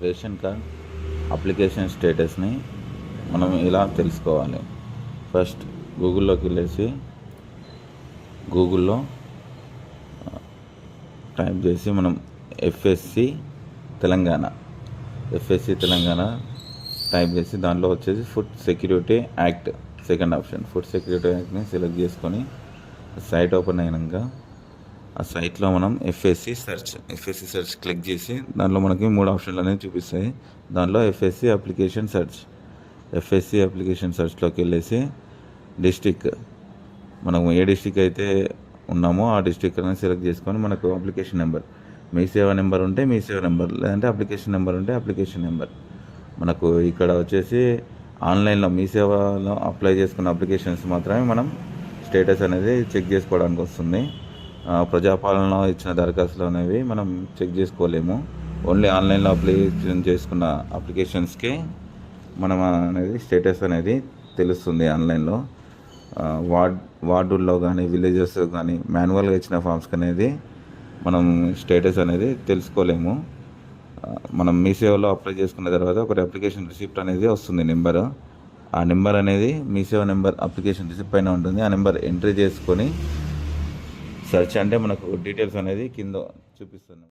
Ration card application స్టేటస్ని మనం ఇలా తెలుసుకోవాలి. ఫస్ట్ గూగుల్లోకి వెళ్ళేసి గూగుల్లో టైప్ చేసి మనం ఎఫ్ఎస్సి తెలంగాణ టైప్ చేసి దాంట్లో వచ్చేసి food security act second option food security యాక్ట్ని సెలెక్ట్ చేసుకొని సైట్ ఓపెన్ అయినాక ఆ సైట్లో మనం ఎఫ్ఎస్సి సెర్చ్ క్లిక్ చేసి దాంట్లో మనకి 3 ఆప్షన్లు అనేవి చూపిస్తాయి. దాంట్లో ఎఫ్ఎస్సి అప్లికేషన్ సెర్చ్లోకి వెళ్ళేసి డిస్టిక్ మనం ఏ డిస్టిక్ అయితే ఉన్నామో ఆ డిస్టిక్ అనేది సెలెక్ట్ చేసుకొని మనకు అప్లికేషన్ నెంబర్ మీ సేవ నెంబర్ ఉంటే మీ సేవ నెంబర్, లేదంటే అప్లికేషన్ నెంబర్ ఉంటే అప్లికేషన్ నెంబర్. మనకు ఇక్కడ వచ్చేసి ఆన్లైన్లో మీ సేవలో అప్లై చేసుకున్న అప్లికేషన్స్ మాత్రమే మనం స్టేటస్ అనేది చెక్ చేసుకోవడానికి వస్తుంది. ప్రజాపాలనలో ఇచ్చిన దరఖాస్తులు అనేవి మనం చెక్ చేసుకోలేము. ఓన్లీ ఆన్లైన్లో అప్లికేషన్ చేసుకున్న అప్లికేషన్స్కే మనం అనేది స్టేటస్ అనేది తెలుస్తుంది. ఆన్లైన్లో వార్డుల్లో కానీ విలేజెస్ కానీ మాన్యువల్గా ఇచ్చిన ఫామ్స్కి అనేది మనం స్టేటస్ అనేది తెలుసుకోలేము. మనం మీ సేవలో అప్లై చేసుకున్న తర్వాత ఒకటి అప్లికేషన్ రిసిప్ట్ అనేది వస్తుంది నెంబర్. ఆ నెంబర్ అనేది మీ సేవ నెంబర్ అప్లికేషన్ రిసిప్ట్ పైన ఉంటుంది. ఆ నెంబర్ ఎంట్రీ చేసుకొని సెర్చ్ అంటే మనకు డీటెయిల్స్ అనేది కింద చూపిస్తుంది.